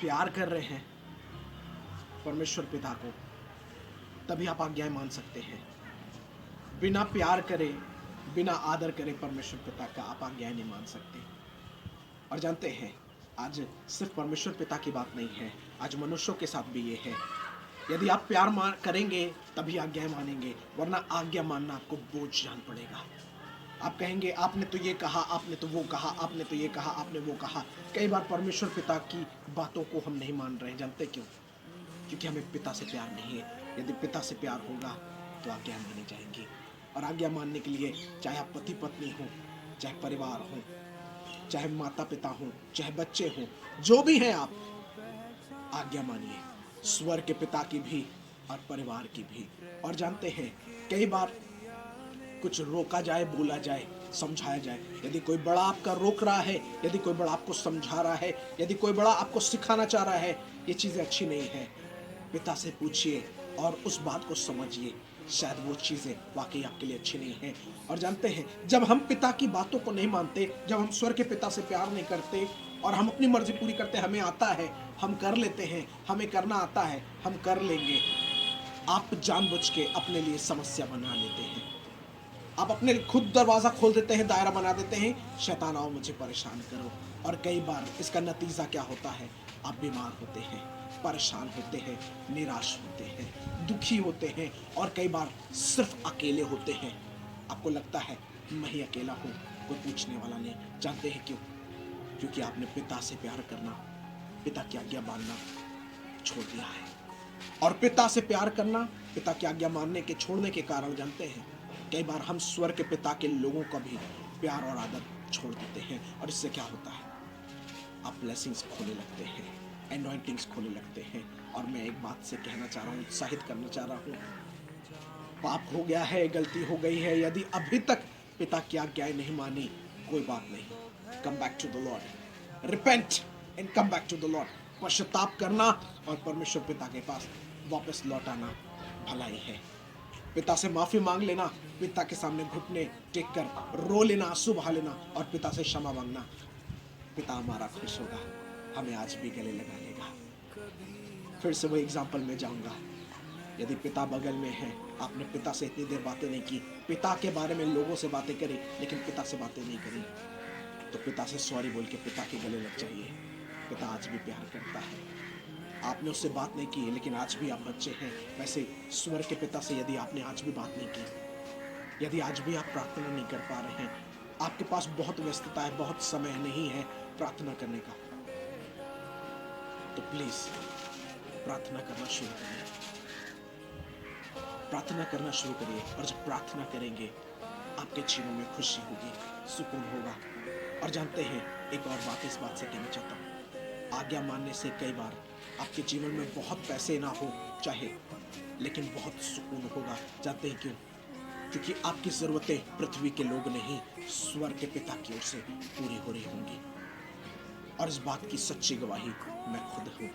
प्यार कर रहे हैं परमेश्वर पिता को, तभी आप आज्ञाएं मान सकते हैं। बिना प्यार करे, बिना आदर करे परमेश्वर पिता का आप आज्ञाएं नहीं मान सकते। और जानते हैं, आज सिर्फ परमेश्वर पिता की बात नहीं है, आज मनुष्यों के साथ भी ये है। यदि आप प्यार करेंगे तभी आज्ञाएं मानेंगे, वरना आज्ञा मानना आपको बोझ जान पड़ेगा। आप कहेंगे आपने तो ये कहा, आपने तो वो कहा, आपने तो ये कहा, आपने वो कहा। कई बार परमेश्वर पिता की बातों को हम नहीं मान रहे हैं। जानते क्यों? क्योंकि हमें पिता से प्यार नहीं है। यदि पिता से प्यार होगा तो आज्ञा मानी जाएंगी। और आज्ञा मानने के लिए, चाहे आप पति पत्नी हो, चाहे परिवार हो, चाहे माता पिता हो, चाहे बच्चे हो, जो भी हैं आप, आज्ञा मानिए, स्वर्ग के पिता की भी और परिवार की भी। और जानते हैं, कई बार कुछ रोका जाए, बोला जाए, समझाया जाए। यदि कोई बड़ा आपका रोक रहा है, यदि कोई बड़ा आपको समझा रहा है, यदि कोई बड़ा आपको सिखाना चाह रहा है, ये चीज़ें अच्छी नहीं है, पिता से पूछिए और उस बात को समझिए। शायद वो चीज़ें वाकई आपके लिए अच्छी नहीं है। और जानते हैं, जब हम पिता की बातों को नहीं मानते, जब हम स्वर्ग के पिता से प्यार नहीं करते और हम अपनी मर्जी पूरी करते, हमें आता है, हम कर लेते हैं, हमें करना आता है, हम कर लेंगे, आप जानबूझ के अपने लिए समस्या बना लेते हैं। आप अपने खुद दरवाज़ा खोल देते हैं, दायरा बना देते हैं, शैतान आओ मुझे परेशान करो। और कई बार इसका नतीजा क्या होता है? आप बीमार होते हैं, परेशान होते हैं, निराश होते हैं, दुखी होते हैं, और कई बार सिर्फ अकेले होते हैं। आपको लगता है मैं ही अकेला हूँ, कोई पूछने वाला नहीं। जानते हैं क्यों? क्योंकि आपने पिता से प्यार करना, पिता की आज्ञा मानना छोड़ दिया है। और पिता से प्यार करना, पिता की आज्ञा मानने के छोड़ने के कारण, जानते हैं, कई बार हम स्वर्ग के पिता के लोगों का भी प्यार और आदर छोड़ देते हैं। और इससे क्या होता है? आप ब्लेसिंग्स खोने लगते हैं, एनॉइंटिंग्स खोने लगते हैं। और मैं एक बात से कहना चाह रहा हूँ, उत्साहित करना चाह रहा हूँ, पाप हो गया है, गलती हो गई है, यदि अभी तक पिता की आज्ञाएं नहीं मानी, कोई बात नहीं। Come back to the Lord, repent and come back to the Lord. पश्चाताप करना और परमेश्वर पिता के पास वापस लौट आना भलाई है। पिता से माफी मांग लेना, पिता के सामने घुटने टेक कर रो लेना, आंसू बहा लेना और पिता से क्षमा मांगना। पिता हमारा खुश होगा, हमें आज भी गले लगा लेगा। फिर से वही एग्जाम्पल में जाऊंगा। यदि पिता बगल में है, आपने पिता से इतनी देर बातें नहीं की, पिता के बारे में लोगों से बातें करी, लेकिन पिता से बातें नहीं करी, तो पिता से सॉरी बोल के पिता के गले लग जाइए। पिता आज भी प्यार करता है। आपने उससे बात नहीं की, लेकिन आज भी आप बच्चे हैं। वैसे स्वर्ग के पिता से यदि आपने आज भी बात नहीं की, यदि आज भी आप प्रार्थना नहीं कर पा रहे हैं, आपके पास बहुत व्यस्तता है, बहुत समय नहीं है प्रार्थना करने का, तो प्लीज प्रार्थना करना शुरू करिए। प्रार्थना करना शुरू करिए। और जब प्रार्थना करेंगे, आपके जीवन में खुशी होगी, सुकून होगा। और जानते हैं, एक और बात इस बात से कहना चाहता हूँ, आज्ञा मानने से कई बार आपके जीवन में बहुत पैसे ना हो चाहे, लेकिन बहुत सुकून होगा। जानते हैं क्यों? क्योंकि आपकी ज़रूरतें पृथ्वी के लोग नहीं, स्वर्ग के पिता की ओर से पूरी हो रही होंगी। और इस बात की सच्ची गवाही मैं खुद हूँ।